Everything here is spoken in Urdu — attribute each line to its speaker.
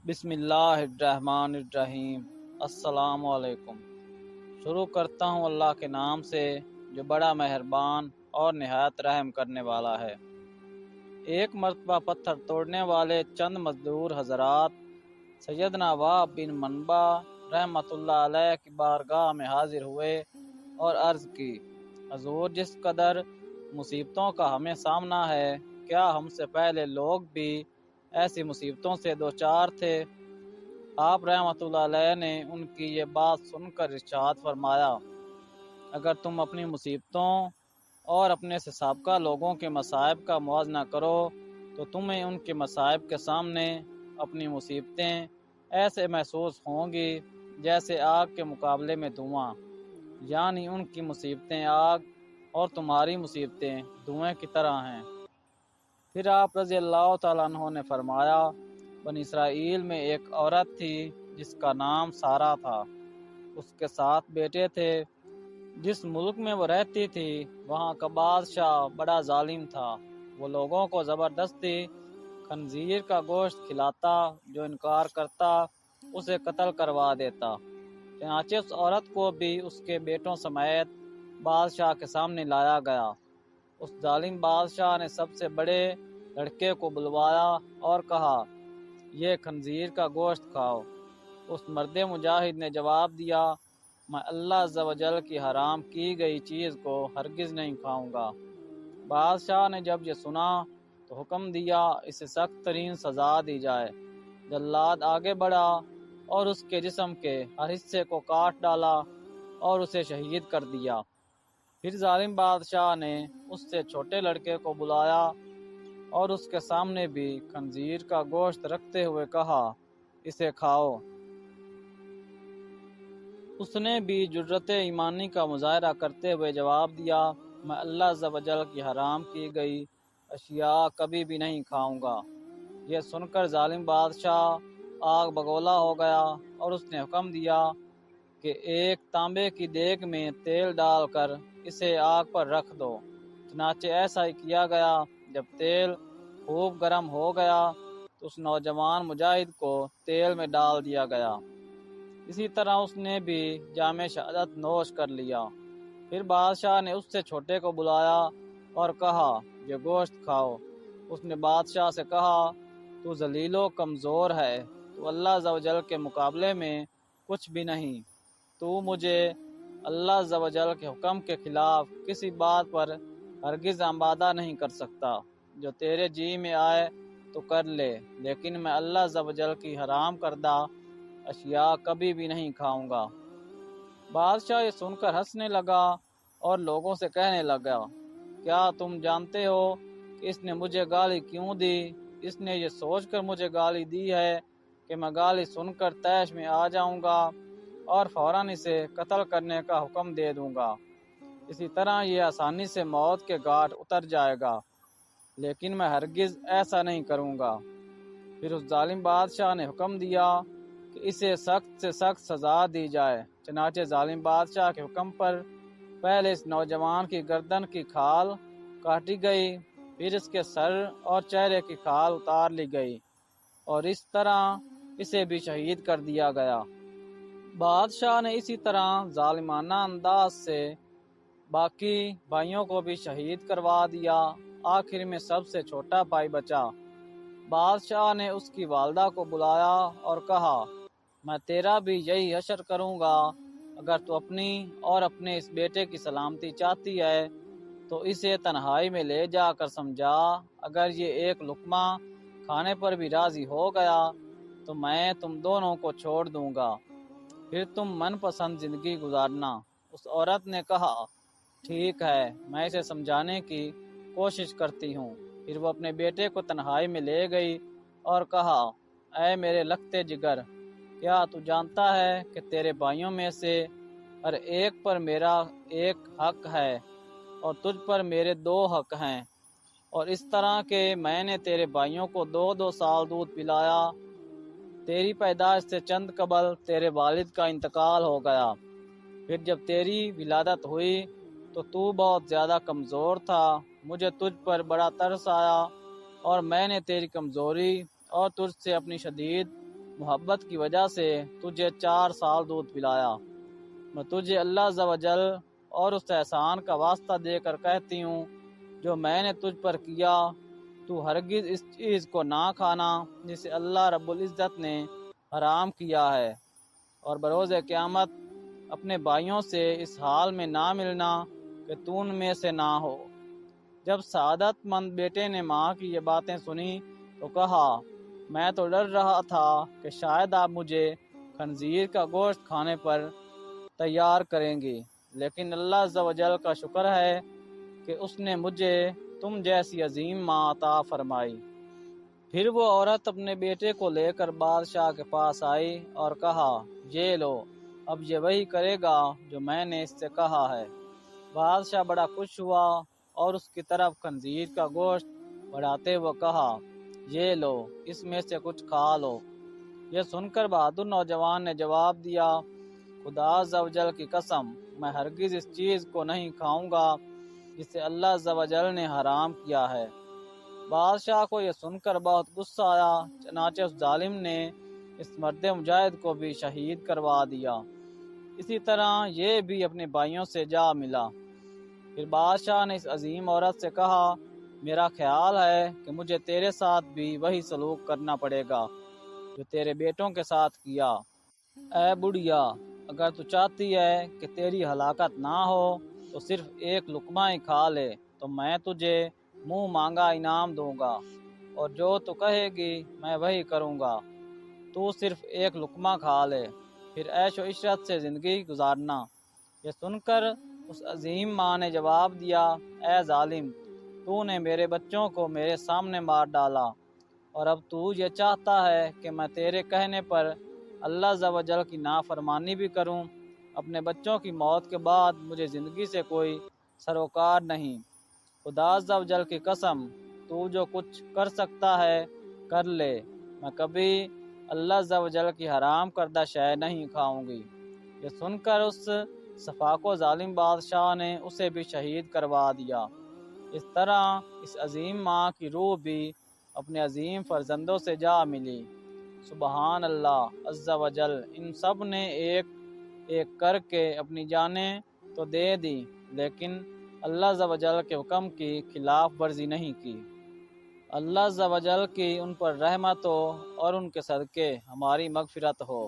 Speaker 1: بسم اللہ الرحمن الرحیم۔ السلام علیکم۔ شروع کرتا ہوں اللہ کے نام سے جو بڑا مہربان اور نہایت رحم کرنے والا ہے۔ ایک مرتبہ پتھر توڑنے والے چند مزدور حضرات سیدنا وہب بن منبع رحمۃ اللہ علیہ کی بارگاہ میں حاضر ہوئے اور عرض کی، حضور، جس قدر مصیبتوں کا ہمیں سامنا ہے، کیا ہم سے پہلے لوگ بھی ایسی مصیبتوں سے دوچار تھے؟ آپ رحمۃ اللہ علیہ نے ان کی یہ بات سن کر ارشاد فرمایا، اگر تم اپنی مصیبتوں اور اپنے سے سابقہ لوگوں کے مصائب کا موازنہ کرو تو تمہیں ان کے مصائب کے سامنے اپنی مصیبتیں ایسے محسوس ہوں گی جیسے آگ کے مقابلے میں دھواں، یعنی ان کی مصیبتیں آگ اور تمہاری مصیبتیں دھوئیں کی طرح ہیں۔ پھر آپ رضی اللہ تعالیٰ عنہ نے فرمایا، بنی اسرائیل میں ایک عورت تھی جس کا نام سارہ تھا۔ اس کے 7 بیٹے تھے۔ جس ملک میں وہ رہتی تھی وہاں کا بادشاہ بڑا ظالم تھا۔ وہ لوگوں کو زبردستی خنزیر کا گوشت کھلاتا، جو انکار کرتا اسے قتل کروا دیتا۔ چنانچہ اس عورت کو بھی اس کے بیٹوں سمیت بادشاہ کے سامنے لایا گیا۔ اس ظالم بادشاہ نے سب سے بڑے لڑکے کو بلوایا اور کہا، یہ خنزیر کا گوشت کھاؤ۔ اس مرد مجاہد نے جواب دیا، میں اللہ عز و جل کی حرام کی گئی چیز کو ہرگز نہیں کھاؤں گا۔ بادشاہ نے جب یہ سنا تو حکم دیا، اسے سخت ترین سزا دی جائے۔ جلاد آگے بڑھا اور اس کے جسم کے ہر حصے کو کاٹ ڈالا اور اسے شہید کر دیا۔ پھر ظالم بادشاہ نے اس سے چھوٹے لڑکے کو بلایا اور اس کے سامنے بھی خنزیر کا گوشت رکھتے ہوئے کہا، اسے کھاؤ۔ اس نے بھی جرأت ایمانی کا مظاہرہ کرتے ہوئے جواب دیا، میں اللہ عز و جل کی حرام کی گئی اشیاء کبھی بھی نہیں کھاؤں گا۔ یہ سن کر ظالم بادشاہ آگ بگولا ہو گیا اور اس نے حکم دیا کہ ایک تانبے کی دیگ میں تیل ڈال کر اسے آگ پر رکھ دو۔ چنانچہ ایسا ہی کیا گیا۔ جب تیل خوب گرم ہو گیا تو اس نوجوان مجاہد کو تیل میں ڈال دیا گیا۔ اسی طرح اس نے بھی جام شہادت نوش کر لیا۔ پھر بادشاہ نے اس سے چھوٹے کو بلایا اور کہا، یہ گوشت کھاؤ۔ اس نے بادشاہ سے کہا، تو ذلیل و کمزور ہے، تو اللہ عز و جل کے مقابلے میں کچھ بھی نہیں۔ تو مجھے اللہ عز و جل کے حکم کے خلاف کسی بات پر ہرگز آمادہ نہیں کر سکتا۔ جو تیرے جی میں آئے تو کر لے، لیکن میں اللہ عز و جل کی حرام کردہ اشیاء کبھی بھی نہیں کھاؤں گا۔ بادشاہ یہ سن کر ہنسنے لگا اور لوگوں سے کہنے لگا، کیا تم جانتے ہو کہ اس نے مجھے گالی کیوں دی؟ اس نے یہ سوچ کر مجھے گالی دی ہے کہ میں گالی سن کر طیش میں آ جاؤں گا اور فوراً اسے قتل کرنے کا حکم دے دوں گا۔ اسی طرح یہ آسانی سے موت کے گھاٹ اتر جائے گا، لیکن میں ہرگز ایسا نہیں کروں گا۔ پھر اس ظالم بادشاہ نے حکم دیا کہ اسے سخت سے سخت سزا دی جائے۔ چنانچہ ظالم بادشاہ کے حکم پر پہلے اس نوجوان کی گردن کی کھال کاٹی گئی، پھر اس کے سر اور چہرے کی کھال اتار لی گئی اور اس طرح اسے بھی شہید کر دیا گیا۔ بادشاہ نے اسی طرح ظالمانہ انداز سے باقی بھائیوں کو بھی شہید کروا دیا۔ آخر میں سب سے چھوٹا بھائی بچا۔ بادشاہ نے اس کی والدہ کو بلایا اور کہا، میں تیرا بھی یہی حشر کروں گا۔ اگر تو اپنی اور اپنے اس بیٹے کی سلامتی چاہتی ہے تو اسے تنہائی میں لے جا کر سمجھا۔ اگر یہ ایک لقمہ کھانے پر بھی راضی ہو گیا تو میں تم دونوں کو چھوڑ دوں گا، پھر تم من پسند زندگی گزارنا۔ اس عورت نے کہا، ٹھیک ہے، میں اسے سمجھانے کی کوشش کرتی ہوں۔ پھر وہ اپنے بیٹے کو تنہائی میں لے گئی اور کہا، اے میرے لختے جگر، کیا تو جانتا ہے کہ تیرے بھائیوں میں سے ہر ایک پر میرا ایک حق ہے اور تجھ پر میرے 2 حق ہیں، اور اس طرح کہ میں نے تیرے بھائیوں کو 2 سال دودھ پلایا۔ تیری پیدائش سے چند قبل تیرے والد کا انتقال ہو گیا۔ پھر جب تیری ولادت ہوئی تو بہت زیادہ کمزور تھا۔ مجھے تجھ پر بڑا ترس آیا اور میں نے تیری کمزوری اور تجھ سے اپنی شدید محبت کی وجہ سے تجھے 4 سال دودھ پلایا۔ میں تجھے اللہ عز و جل اور اس احسان کا واسطہ دے کر کہتی ہوں جو میں نے تجھ پر کیا، تو ہرگز اس چیز کو نہ کھانا جسے اللہ رب العزت نے حرام کیا ہے، اور بروز قیامت اپنے بھائیوں سے اس حال میں نہ ملنا کہ تو ان میں سے نہ ہو۔ جب سعادت مند بیٹے نے ماں کی یہ باتیں سنی تو کہا، میں تو ڈر رہا تھا کہ شاید آپ مجھے خنزیر کا گوشت کھانے پر تیار کریں گی، لیکن اللہ عز و جل کا شکر ہے کہ اس نے مجھے تم جیسی عظیم ماں عطا فرمائی۔ پھر وہ عورت اپنے بیٹے کو لے کر بادشاہ کے پاس آئی اور کہا، یہ لو، اب یہ وہی کرے گا جو میں نے اس سے کہا ہے۔ بادشاہ بڑا خوش ہوا اور اس کی طرف خنزیر کا گوشت بڑھاتے ہوئے کہا، یہ لو، اس میں سے کچھ کھا لو۔ یہ سن کر بہادر نوجوان نے جواب دیا، خدا عز و جل کی قسم، میں ہرگز اس چیز کو نہیں کھاؤں گا جسے اللہ عز و جل نے حرام کیا ہے۔ بادشاہ کو یہ سن کر بہت غصہ آیا، چنانچہ اس ظالم نے اس مرد مجاہد کو بھی شہید کروا دیا۔ اسی طرح یہ بھی اپنے بھائیوں سے جا ملا۔ پھر بادشاہ نے اس عظیم عورت سے کہا، میرا خیال ہے کہ مجھے تیرے ساتھ بھی وہی سلوک کرنا پڑے گا جو تیرے بیٹوں کے ساتھ کیا۔ اے بڑھیا، اگر تو چاہتی ہے کہ تیری ہلاکت نہ ہو تو صرف ایک لقمہ ہی کھا لے، تو میں تجھے منہ مانگا انعام دوں گا، اور جو تو کہے گی میں وہی کروں گا۔ تو صرف ایک لقمہ کھا لے، پھر عیش و عشرت سے زندگی گزارنا۔ یہ سن کر اس عظیم ماں نے جواب دیا، اے ظالم، تو نے میرے بچوں کو میرے سامنے مار ڈالا، اور اب تو یہ چاہتا ہے کہ میں تیرے کہنے پر اللہ عز و جل کی نافرمانی بھی کروں۔ اپنے بچوں کی موت کے بعد مجھے زندگی سے کوئی سروکار نہیں۔ خدا عز و جل کی قسم، تو جو کچھ کر سکتا ہے کر لے، میں کبھی اللہ عز و جل کی حرام کردہ شے نہیں کھاؤں گی۔ یہ سن کر اس سفاک و ظالم بادشاہ نے اسے بھی شہید کروا دیا۔ اس طرح اس عظیم ماں کی روح بھی اپنے عظیم فرزندوں سے جا ملی۔ سبحان اللہ عز و جل، ان سب نے ایک ایک کر کے اپنی جانیں تو دے دی، لیکن اللہ عز و جل کے حکم کی خلاف ورزی نہیں کی۔ اللہ عز و جل کی ان پر رحمت ہو اور ان کے صدقے ہماری مغفرت ہو۔